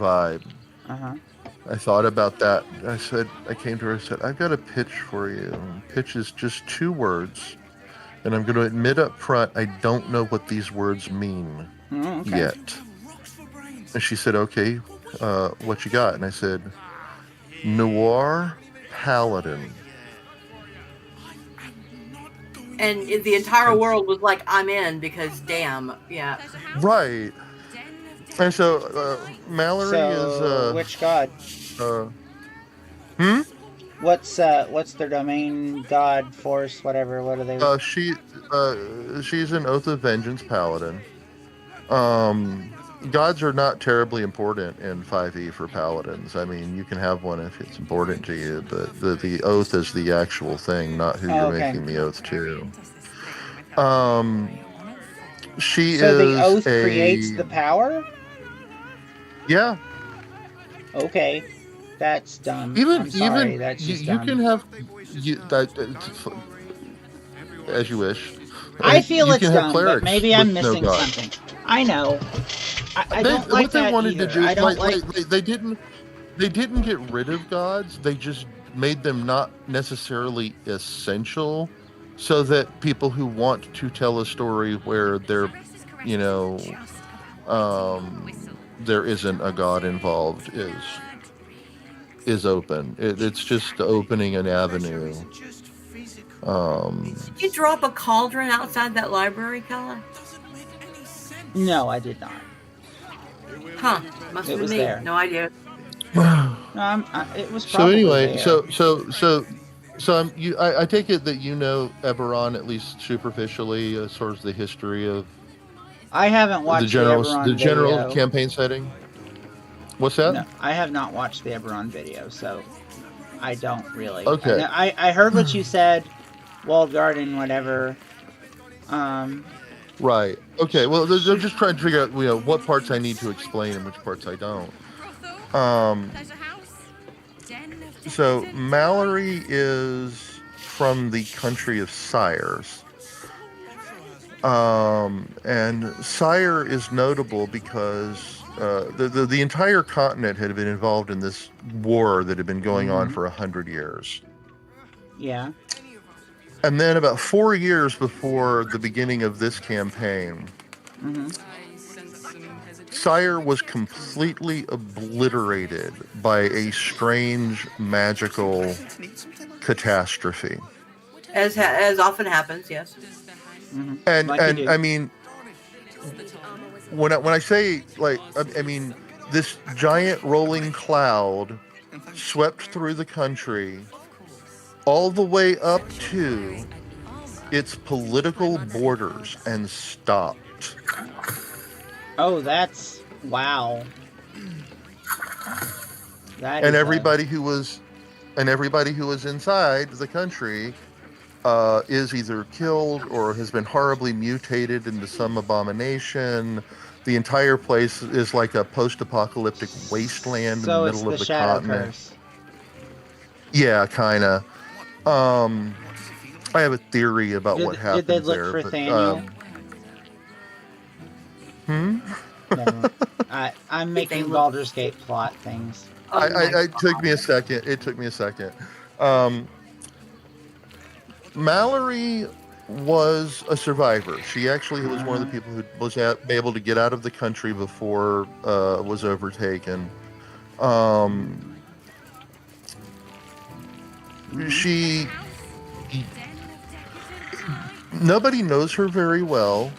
vibe. Uh-huh. I thought about that. I came to her and said, I've got a pitch for you. Pitch is just 2 words. And I'm going to admit up front, I don't know what these words mean Okay. yet. And she said, okay, what you got? And I said, noir paladin. And the entire world was like, I'm in, because damn, yeah. Right. And so Mallory is... which god? Hmm? What's their domain, god, force, whatever? What are they? She's an Oath of Vengeance paladin. Gods are not terribly important in 5e for paladins. I mean, you can have one if it's important to you, but the oath is the actual thing, not who you're making the oath to. She so is the oath creates the power? Yeah. Okay. That's dumb. Even I'm sorry, even that's just you dumb. can have as you wish. I feel you it's can have dumb, clerics but maybe I'm with no missing God. something. I know. I don't like what they that wanted either. to do, I don't like. they didn't get rid of gods. They just made them not necessarily essential, so that people who want to tell a story where there isn't a god involved is open. It's just opening an avenue. Did you drop a cauldron outside that library, Kela? No, I did not. Huh? Must have been me. There. No idea. No, it was probably so anyway. there. I take it that you know Eberron at least superficially, as far as the history of. I haven't watched the general campaign setting. What's that? No, I have not watched the Eberron video, so I don't really. Okay. I heard what you said, walled garden, whatever. Right. Okay. Well, they're just trying to figure out, what parts I need to explain and which parts I don't. So Mallory is from the country of sires. And Sire is notable because the entire continent had been involved in this war that had been going on for 100 years. Yeah. And then about 4 years before the beginning of this campaign, Sire was completely obliterated by a strange magical catastrophe. As often happens, yes. And I mean, when I say, like, I mean, this giant rolling cloud swept through the country all the way up to its political borders and stopped. Oh, that's wow. And everybody who was inside the country is either killed or has been horribly mutated into some abomination. The entire place is like a post-apocalyptic wasteland in the middle of the continent. Curse. Yeah, kind of. I have a theory about what happens there. Did they look for Thaniel? I'm making Baldur's Gate plot things. It took me a second. Mallory was a survivor. She actually was one of the people who was able to get out of the country before was overtaken. Nobody knows her very well.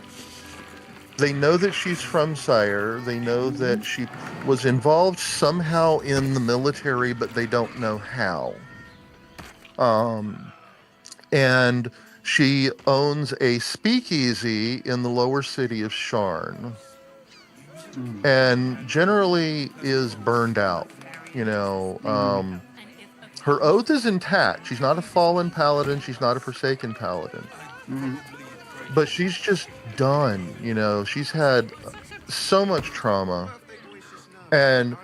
They know that she's from Sire. They know that she was involved somehow in the military, but they don't know how. And she owns a speakeasy in the lower city of Sharn. And generally is burned out. Her oath is intact. She's not a fallen paladin. She's not a forsaken paladin. But she's just done. She's had so much trauma. And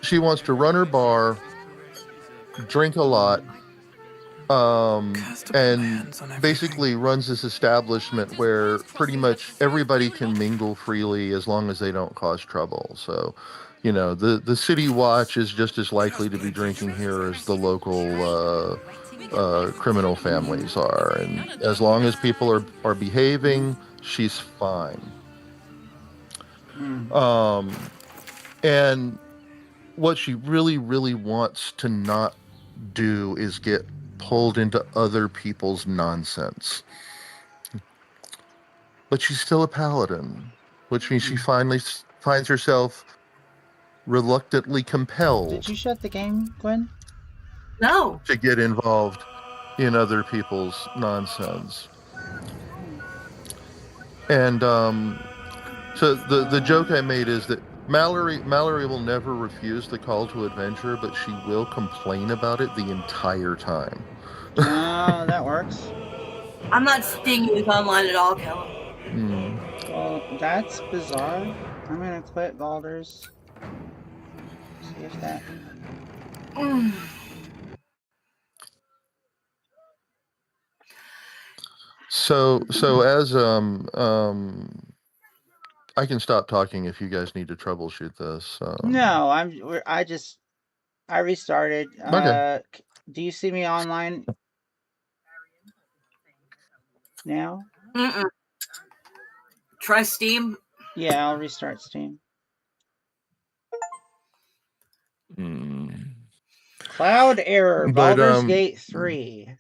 she wants to run her bar, drink a lot, and basically runs this establishment where pretty much everybody can mingle freely as long as they don't cause trouble. So You know, the city watch is just as likely to be drinking here as the local criminal families are, and as long as people are behaving, she's fine. And what she really, really wants to not do is get pulled into other people's nonsense. But she's still a paladin, which means she finally finds herself reluctantly compelled Did you shut the game, Gwen? No. to get involved in other people's nonsense. And so the joke I made is that Mallory will never refuse the call to adventure, but she will complain about it the entire time. Oh, that works. I'm not stinging this online at all, Kela. Well, that's bizarre. I'm gonna quit Baldur's. See if that. So as I can stop talking if you guys need to troubleshoot this. No, I restarted. Okay. Do you see me online now? Try Steam. Yeah, I'll restart Steam. Cloud error. But Baldur's Gate 3.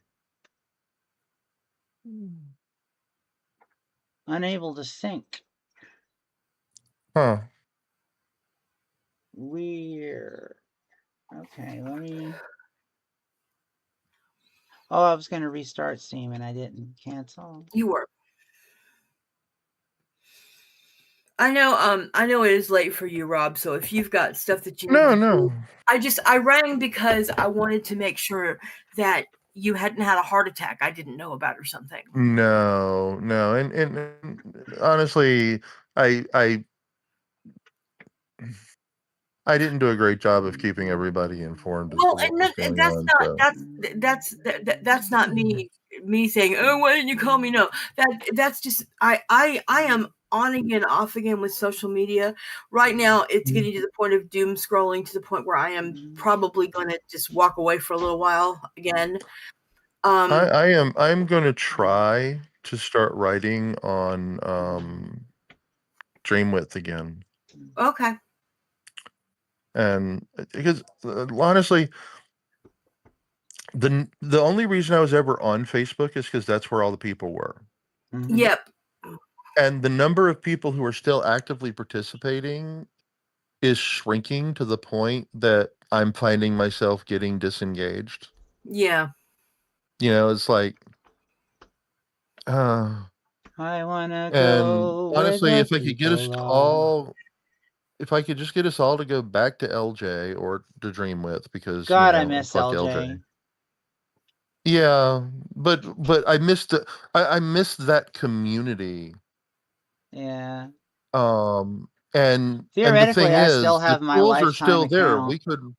Unable to sync. Huh. Weird. Okay, let me. Oh, I was going to restart Steam and I didn't. Cancel. You were. I know it is late for you, Rob, so if you've got stuff that you need to do, I rang because I wanted to make sure that you hadn't had a heart attack I didn't know about or something. No. And honestly, I didn't do a great job of keeping everybody informed as to what was going on. That's not me saying, oh, why didn't you call me? No, that's just I am on again, off again with social media. Right now, it's getting to the point of doom scrolling to the point where I am probably going to just walk away for a little while again. I'm going to try to start writing on Dreamwidth again. Okay. And because honestly, the only reason I was ever on Facebook is because that's where all the people were. Yep. And the number of people who are still actively participating is shrinking to the point that I'm finding myself getting disengaged. Yeah. You know, it's like, I wanna and go. honestly, if I could get us all, if I could just get us all to go back to LJ or to Dreamwidth, because God, you I know, miss fuck LJ. Yeah, but I missed I missed that community. Yeah. And the Theoretically, thing I is, still the have my tools are lifetime still there. account. We could.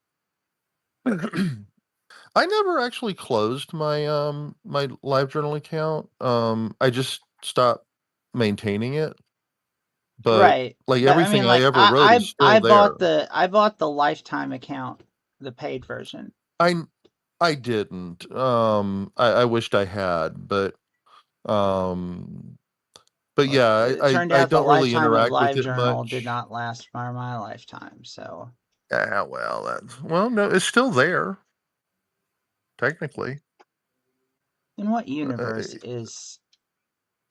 I never actually closed my my LiveJournal account. I just stopped maintaining it. But Right. like But I everything mean, I like ever wrote is still there. I bought the lifetime account, the paid version. I didn't. I wished I had, but yeah, It turned I out the don't really lifetime of interact with it LiveJournal did much. not last for my lifetime, so. Yeah, well, no, it's still there, technically. In what universe is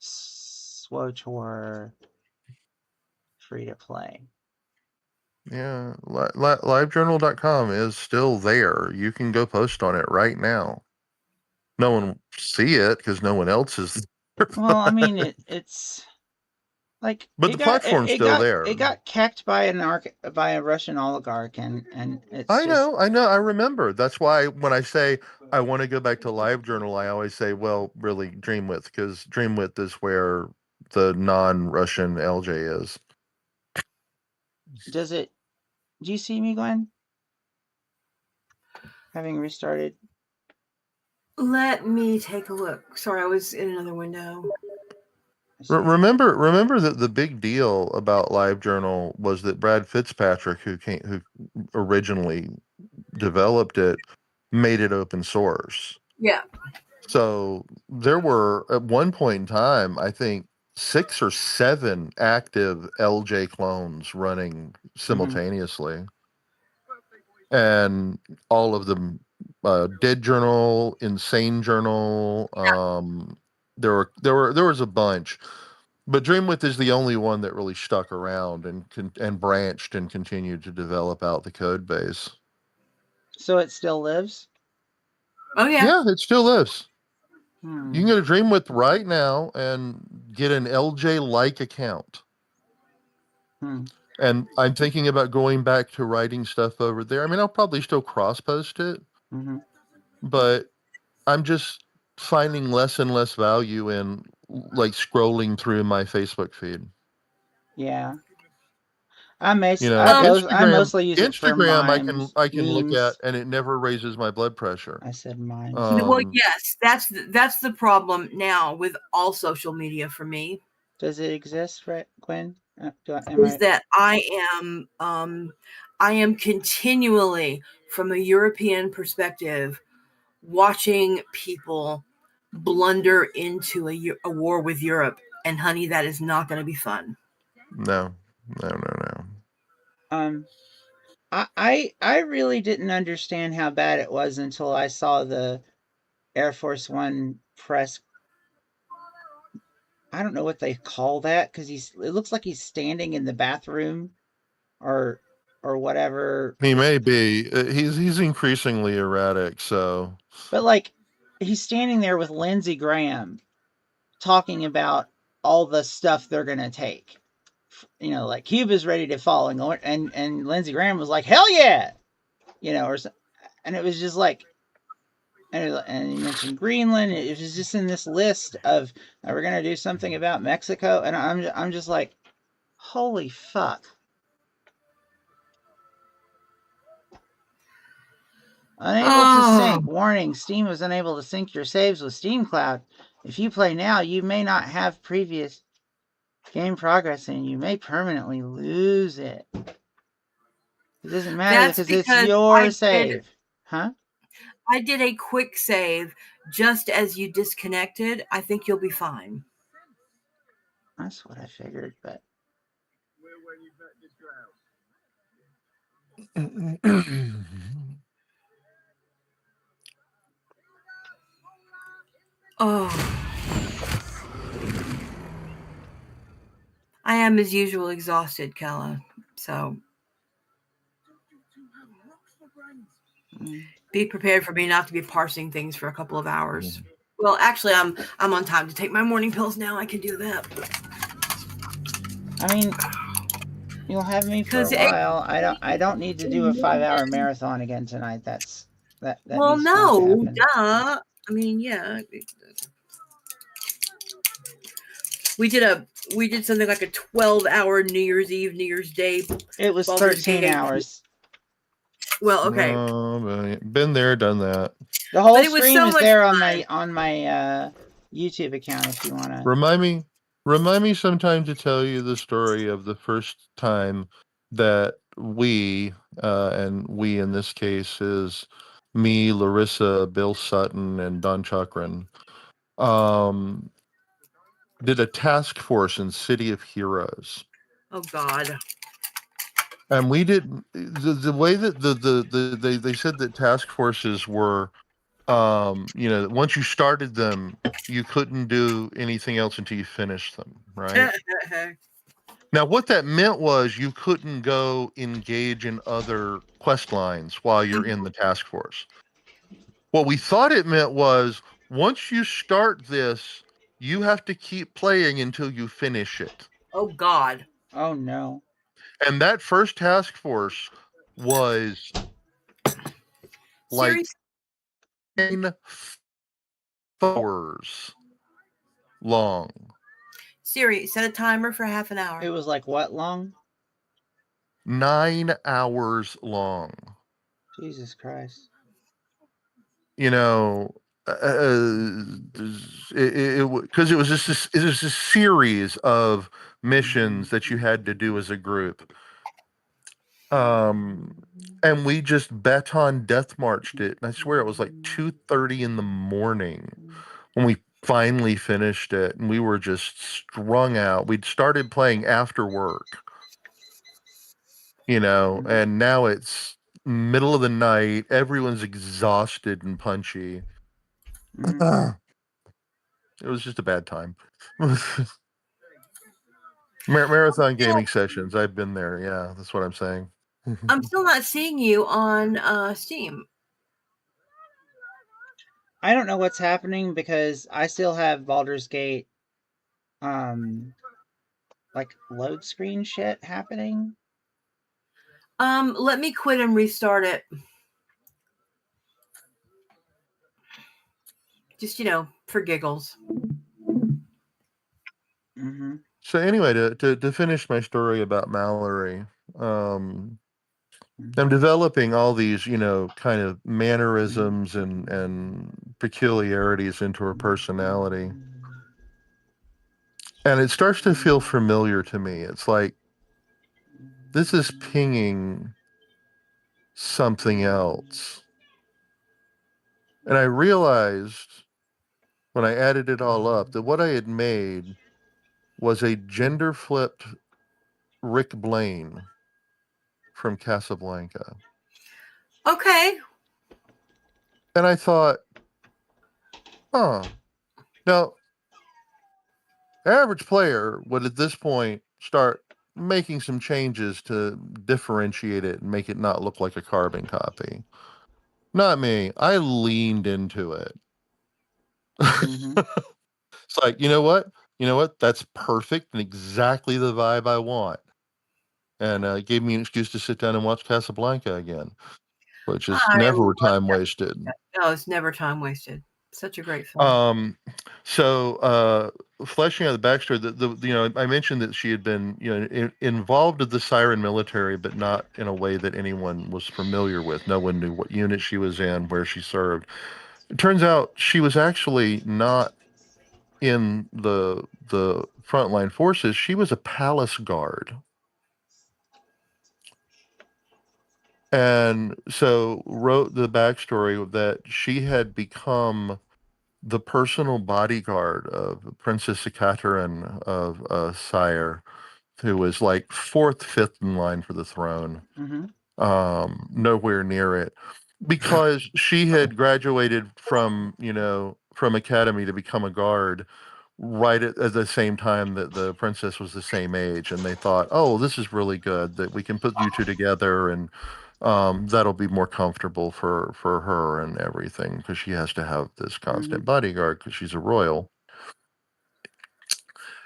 SWOTOR free to play? Yeah, livejournal.com is still there. You can go post on it right now. No one will see it because no one else is there. Well, I mean, it's like But the platform's still there. It got kept by a Russian oligarch, and it's I know, I remember. That's why when I say I want to go back to LiveJournal, I always say, well, really Dreamwidth, because Dreamwidth is where the non-Russian LJ is. Do you see me, Gwen? Having restarted? Let me take a look. Sorry, I was in another window. Remember that the big deal about LiveJournal was that Brad Fitzpatrick, who originally developed it, made it open source. Yeah. So there were, at one point in time, I think 6 or 7 active LJ clones running simultaneously, and all of them, Dead Journal, Insane Journal. There was a bunch, but Dreamwidth is the only one that really stuck around and branched and continued to develop out the code base. So it still lives? Oh yeah. Yeah, it still lives. Hmm. You can go to Dreamwidth right now and get an LJ-like account. And I'm thinking about going back to writing stuff over there. I mean, I'll probably still cross-post it, but I'm just finding less and less value in like scrolling through my Facebook feed. Yeah. I Instagram, mostly use it for memes. I can look at, and it never raises my blood pressure. I said memes. Well, yes, that's the problem now with all social media for me. Does it exist, Gwen? That I am continually, from a European perspective, watching people blunder into a war with Europe, and honey, that is not going to be fun. No. I really didn't understand how bad it was until I saw the Air Force One press. I don't know what they call that, because it looks like he's standing in the bathroom or whatever. He may be. He's increasingly erratic, so. But like, he's standing there with Lindsey Graham talking about all the stuff they're gonna take. Like Cuba's ready to fall, and Lindsey Graham was like, "Hell yeah!" And it was just like, and he mentioned Greenland. It was just in this list of, we're gonna do something about Mexico, and I'm just like, holy fuck. Unable to sync. Warning, Steam was unable to sync your saves with Steam Cloud. If you play now, you may not have previous game progress, and you may permanently lose it. It doesn't matter because it's your save. Huh? I did a quick save just as you disconnected. I think you'll be fine. That's what I figured, but. I am, as usual, exhausted, Kela. So be prepared for me not to be parsing things for a couple of hours. Well, actually, I'm on time to take my morning pills now. I can do that. I mean, you'll have me for a while. I don't need to do a 5-hour marathon again tonight. That well, no, duh. I mean, yeah. We did something like a 12-hour New Year's Eve, New Year's Day. It was 13 hours. Well, okay. Been there, done that. The whole stream is there on my YouTube account if you want to. Remind me sometime to tell you the story of the first time that we, and we in this case is me, Larissa, Bill Sutton, and Don Chakran, did a task force in City of Heroes. Oh God. And we didn't, the way that they said that task forces were, once you started them, you couldn't do anything else until you finished them, right? Now, what that meant was you couldn't go engage in other quest lines while you're in the task force. What we thought it meant was once you start this, you have to keep playing until you finish it. Oh God. Oh no. And that first task force was like 9 hours long. Siri, set a timer for half an hour. It was like what long? 9 hours long. Jesus Christ. because it was just it was a series of missions that you had to do as a group. And we just baton death marched it, and I swear it was like 2:30 in the morning when we finally finished it, and we were just strung out. We'd started playing after work, and now it's middle of the night. Everyone's exhausted and punchy. It was just a bad time. Marathon gaming sessions. I've been there. Yeah, that's what I'm saying. I'm still not seeing you on Steam. I don't know what's happening because I still have Baldur's Gate, like load screen shit happening. Let me quit and restart it. Just, for giggles. Mm-hmm. So anyway, to finish my story about Mallory, I'm developing all these, kind of mannerisms and peculiarities into her personality. And it starts to feel familiar to me. It's like this is pinging something else. And I realized when I added it all up that what I had made was a gender flipped Rick Blaine from Casablanca. Okay. And I thought, huh. Now, average player would at this point start making some changes to differentiate it and make it not look like a carbon copy. Not me. I leaned into it. It's like, you know what? That's perfect and exactly the vibe I want. And it gave me an excuse to sit down and watch Casablanca again, which is never time wasted. No, it's never time wasted. Such a great film. So fleshing out the backstory, I mentioned that she had been, involved with the Siren military, but not in a way that anyone was familiar with. No one knew what unit she was in, where she served. It turns out she was actually not in the frontline forces. She was a palace guard. And so wrote the backstory that she had become the personal bodyguard of Princess Ekaterine of Sire, who was like fourth, fifth in line for the throne. Nowhere near it, because she had graduated from academy to become a guard right at the same time that the princess was the same age, and they thought, oh, this is really good that we can put you two together, and that'll be more comfortable for her and everything, because she has to have this constant bodyguard because she's a royal.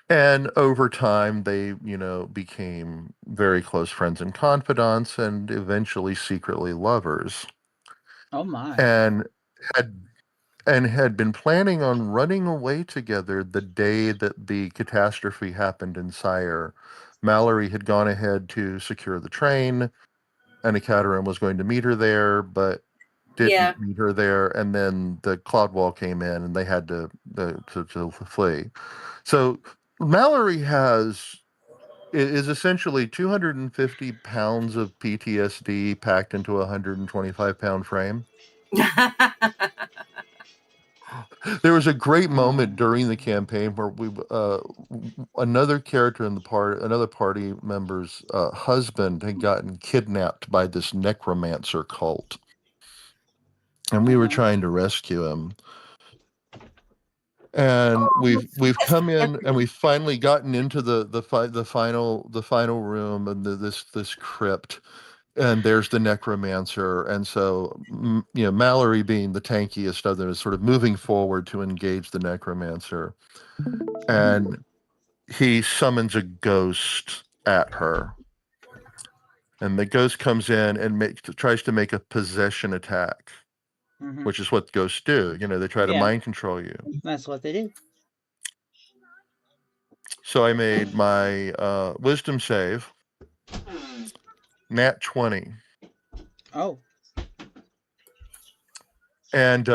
And over time, they, became very close friends and confidants, and eventually secretly lovers. Oh my! And had been planning on running away together the day that the catastrophe happened in Sire. Mallory had gone ahead to secure the train, and Ekaterine was going to meet her there, but didn't meet her there. And then the cloud wall came in, and they had to flee. So Mallory is essentially 250 pounds of PTSD packed into a 125-pound frame. There was a great moment during the campaign where another character in another party member's husband had gotten kidnapped by this necromancer cult, and we were trying to rescue him. And we've come in, and we've finally gotten into the final room, and this crypt. And there's the necromancer, and so Mallory, being the tankiest of them, is sort of moving forward to engage the necromancer, and he summons a ghost at her, and the ghost comes in and tries to make a possession attack, which is what ghosts do. They try to mind control you. That's what they do. So I made my wisdom save, nat 20. Oh. And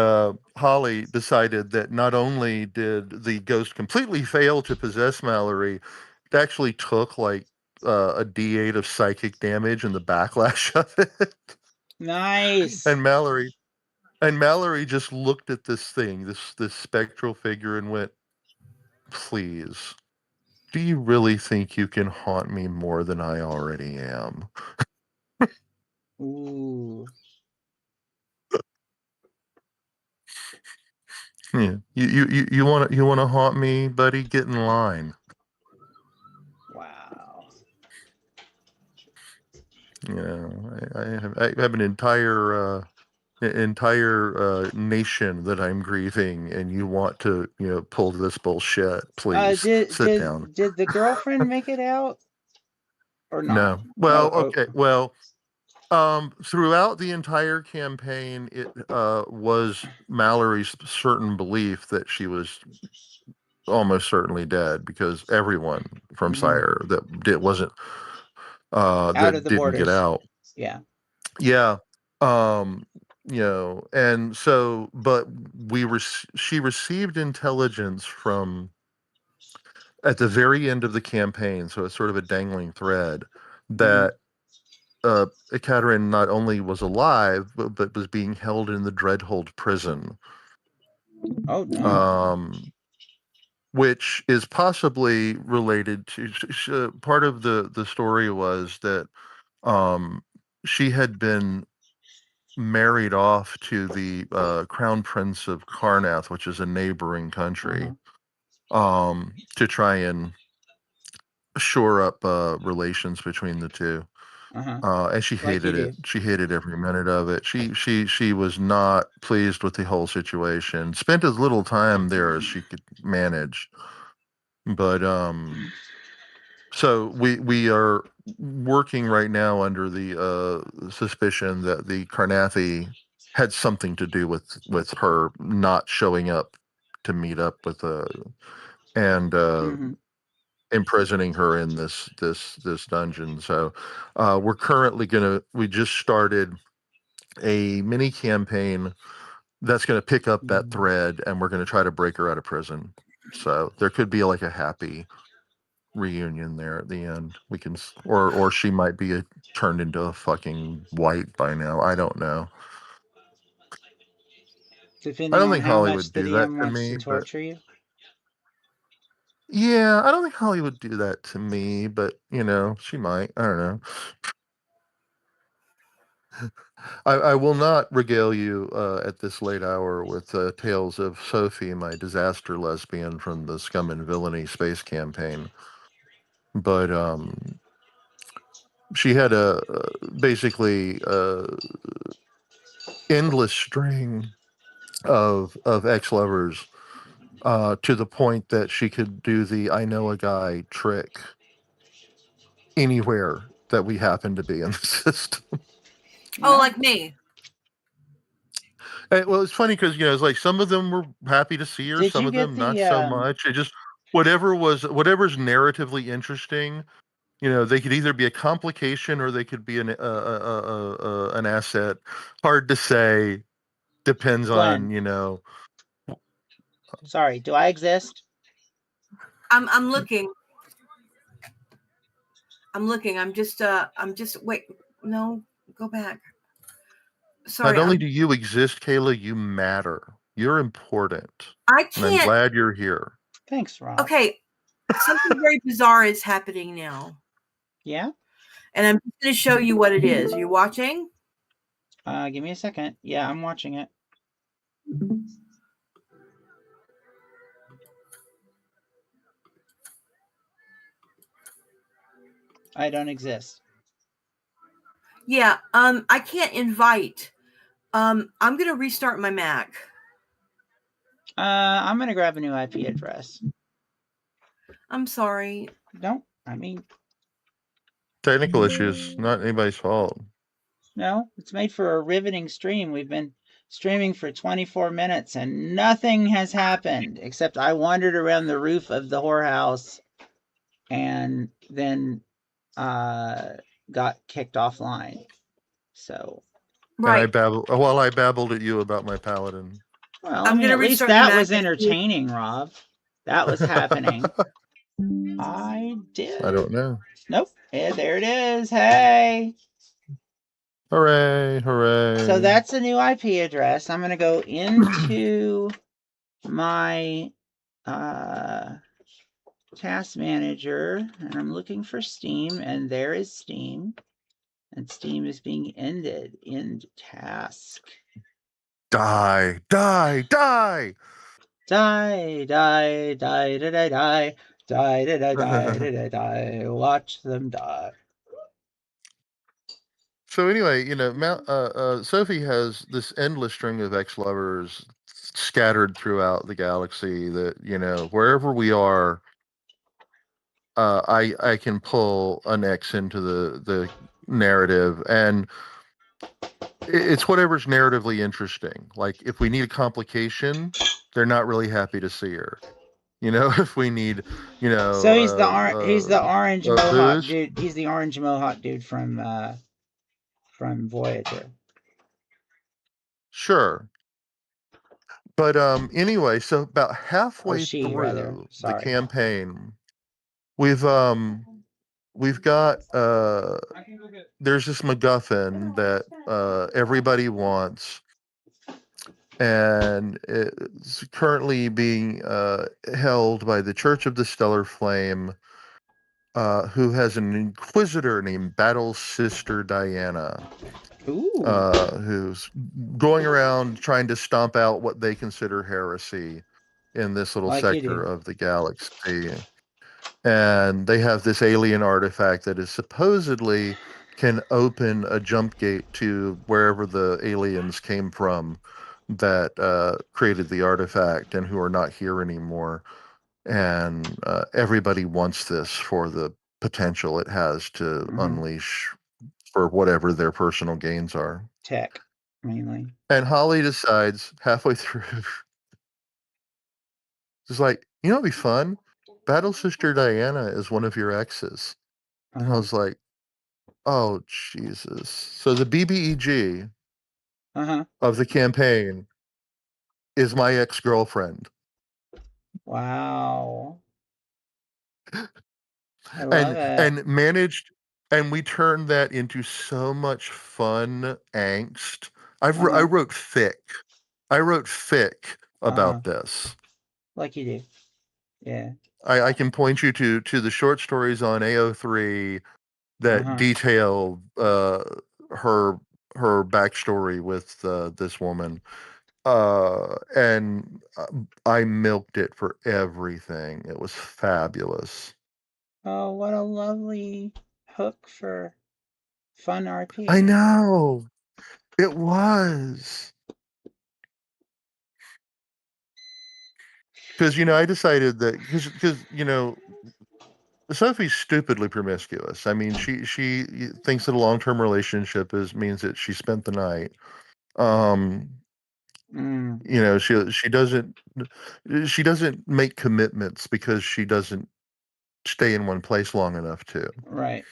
Holly decided that not only did the ghost completely fail to possess Mallory, it actually took like a D8 of psychic damage and the backlash of it. Nice. And Mallory just looked at this thing, this spectral figure, and went, "Please, do you really think you can haunt me more than I already am?" Ooh. Yeah. You want to haunt me, buddy? Get in line. Wow. Yeah, I have an entire nation that I'm grieving, and you want to pull this bullshit? Please sit down. Did the girlfriend make it out or not? No. Well, Oh, okay. Well, throughout the entire campaign, it was Mallory's certain belief that she was almost certainly dead, because everyone from Sire wasn't out that of the didn't get borders. out. Yeah. Yeah. And so, but she received intelligence from at the very end of the campaign, so it's sort of a dangling thread that Ekaterin not only was alive, but was being held in the Dreadhold prison. Oh no. Which is possibly related to part of the story was that she had been married off to the Crown Prince of Karnath, which is a neighboring country, to try and shore up relations between the two. And she Like you hated it. do. She hated every minute of it. She was not pleased with the whole situation. Spent as little time there as she could manage. But so we are working right now under the suspicion that the Karnathi had something to do with her not showing up to meet up with and imprisoning her in this dungeon. So we're currently we just started a mini campaign that's going to pick up that thread, and we're going to try to break her out of prison. So there could be like a happy reunion there at the end. We can, or she might be turned into a fucking white by now. I don't know. Depending I don't on think how Holly much would the do that DM to wants me, to but torture you. yeah, I don't think Holly would do that to me, but she might. I don't know. I will not regale you at this late hour with tales of Sophie, my disaster lesbian from the Scum and Villainy space campaign. But she had a basically endless string of ex-lovers to the point that she could do the "I know a guy" trick anywhere that we happen to be in the system. Oh, like me. Well, it's funny because it's like some of them were happy to see her, Did some you of get them not the so much. It just whatever's narratively interesting. They could either be a complication or they could be an asset. Hard to say. Depends on Gwen? Sorry, do I exist? I'm looking. I'm looking. I'm just wait. No, go back. Sorry. Not only do you exist, Kela, you matter. You're important. I And I'm can't. glad you're here. Thanks, Rob. Okay. Something very bizarre is happening now. Yeah? And I'm just going to show you what it is. Are you watching? Give me a second. Yeah, I'm watching it. I don't exist. Yeah, I can't invite. I'm going to restart my Mac. I'm going to grab a new IP address. I'm sorry. No, I mean... Technical issues, not anybody's fault. No, it's made for a riveting stream. We've been streaming for 24 minutes and nothing has happened except I wandered around the roof of the whorehouse and then got kicked offline. So Right. I babbled at you about my paladin. Well, I'm gonna at least restart the that Mac was and see if- entertaining, Rob. That was happening. I did. I don't know. Nope. Yeah, there it is. Hey. Hooray, hooray. So that's a new IP address. I'm going to go into my task manager, and I'm looking for Steam, and there is Steam. And Steam is being ended. End task. Die, die, die! Die, die, die, die, die, die. Die, die, die, die, die, die, die. Watch them die. So anyway, Sophie has this endless string of ex-lovers scattered throughout the galaxy that, wherever we are, I can pull an X into the narrative, and it's whatever's narratively interesting. Like if we need a complication, they're not really happy to see her. If we need, So he's the orange mohawk boost. dude. He's the orange mohawk dude from Voyager. Sure. But anyway, so about halfway through the campaign, we've got there's this MacGuffin that everybody wants, and it's currently being held by the Church of the Stellar Flame, who has an inquisitor named Battle Sister Diana. Who's going around trying to stomp out what they consider heresy in this little sector of the galaxy. And they have this alien artifact that is supposedly can open a jump gate to wherever the aliens came from that created the artifact and who are not here anymore. And everybody wants this for the potential it has to unleash for whatever their personal gains are. Tech, mainly. And Holly decides halfway through, she's like, it'd be fun. Battle Sister Diana is one of your exes. And I was like, oh, Jesus. So the BBEG of the campaign is my ex-girlfriend. Wow. I love it. And we turned that into so much fun angst. I wrote fic. I wrote fic about this. Like you do. Yeah. I can point you to the short stories on AO3 that detail her backstory with this woman. And I milked it for everything. It was fabulous. Oh, what a lovely hook for fun RP. I know. It was. Because, I decided that, because Sophie's stupidly promiscuous. I mean, she thinks that a long-term relationship means that she spent the night. She doesn't make commitments because she doesn't stay in one place long enough to. Right.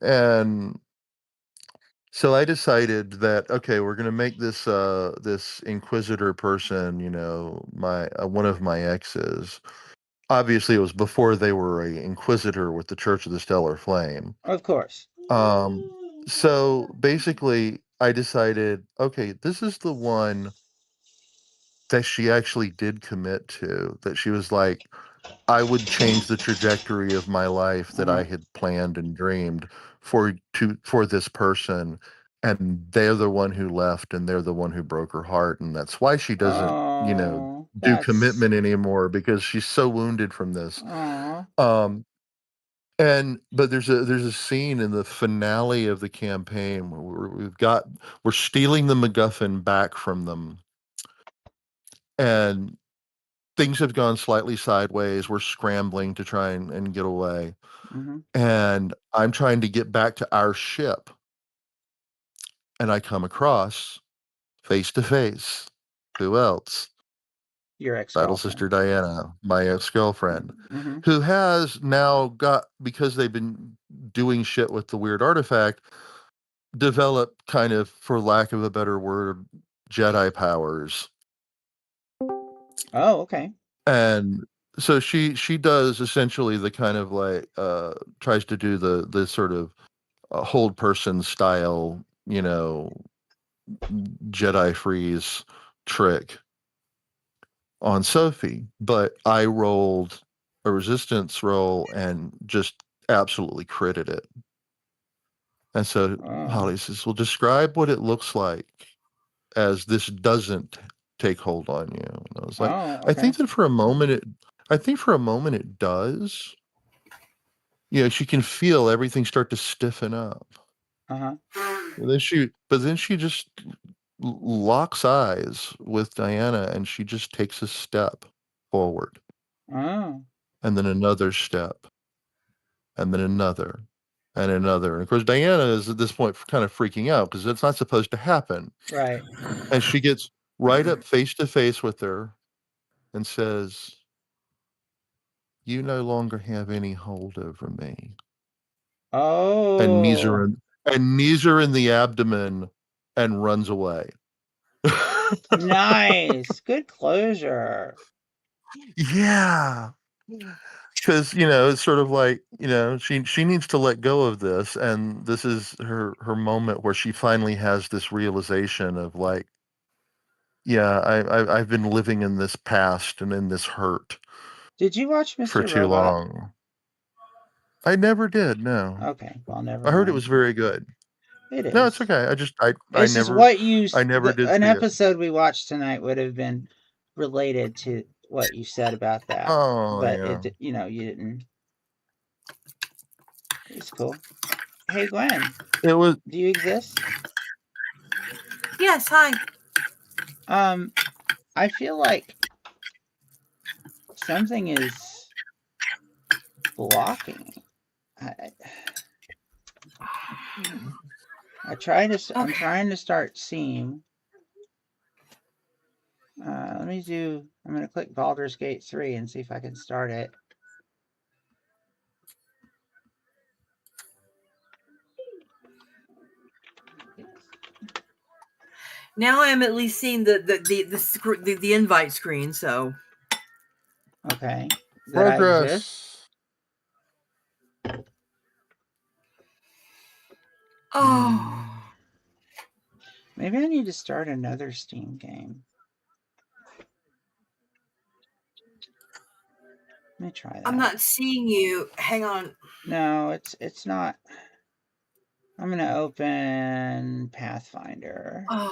And so I decided that, okay, we're going to make this this inquisitor person, my one of my exes. Obviously, it was before they were a inquisitor with the Church of the Stellar Flame. Of course. So basically, I decided, okay, this is the one that she actually did commit to. That she was like, I would change the trajectory of my life that I had planned and dreamed for this person, and they're the one who left, and they're the one who broke her heart, and that's why she doesn't, do commitment anymore, because she's so wounded from this. But there's a scene in the finale of the campaign where we're stealing the MacGuffin back from them, and things have gone slightly sideways. We're scrambling to try and get away. And I'm trying to get back to our ship. And I come across, face to face, who else? Your ex-girlfriend. Battle Sister Diana, my ex-girlfriend, who has now got, because they've been doing shit with the weird artifact, develop kind of, for lack of a better word, Jedi powers. Oh, okay. And so she does essentially the kind of like tries to do the sort of hold person style, Jedi freeze trick on Sophie, but I rolled a resistance roll and just absolutely critted it. And so Holly says, well, describe what it looks like as this doesn't take hold on you. And I was like, okay. I think for a moment it does. She can feel everything start to stiffen up. Uh-huh. But then she just locks eyes with Diana, and she just takes a step forward. Oh. And then another step, and then another, and another. And of course, Diana is at this point kind of freaking out because it's not supposed to happen. Right. And she gets right up face to face with her and says, "You no longer have any hold over me." Oh. And knees her in the abdomen and runs away. Nice. Good closure. Yeah. Because it's sort of like she needs to let go of this, and this is her moment where she finally has this realization of like, yeah, I've been living in this past and in this hurt Did you watch for Mr. too Robot? long. I never did. No. Okay, well, never I heard it mind. was very good. It is. No, it's okay. I This is never what you. I never did An see it. episode we watched tonight would have been related to what you said about that, Oh but yeah. you didn't. It's cool. Hey, Gwen. It was. Do you exist? Yes, hi. I feel like something is blocking. I'm trying to start seeing. I'm going to click Baldur's Gate 3 and see if I can start it. Now I'm at least seeing the invite screen, so. Okay. That Progress. I exist. Oh. Maybe I need to start another Steam game. Let me try that. I'm not seeing you. Hang on. No, it's not. I'm going to open Pathfinder. Oh.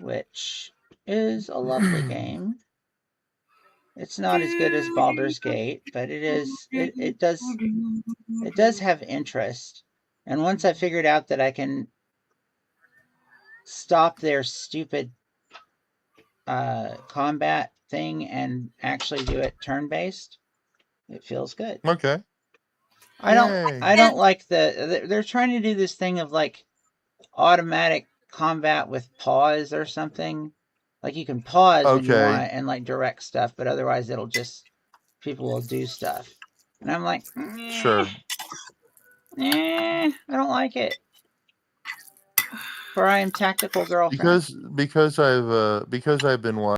Which is a lovely game. It's not as good as Baldur's Gate, but it does have interest. And once I figured out that I can stop their stupid combat thing and actually do it turn-based, it feels good. Okay. I don't like they're trying to do this thing of like automatic combat with pause or something. Like you can pause when you want and like direct stuff, but otherwise people will do stuff. And I'm like, sure. I don't like it. For I am tactical girlfriend. Because I've been watching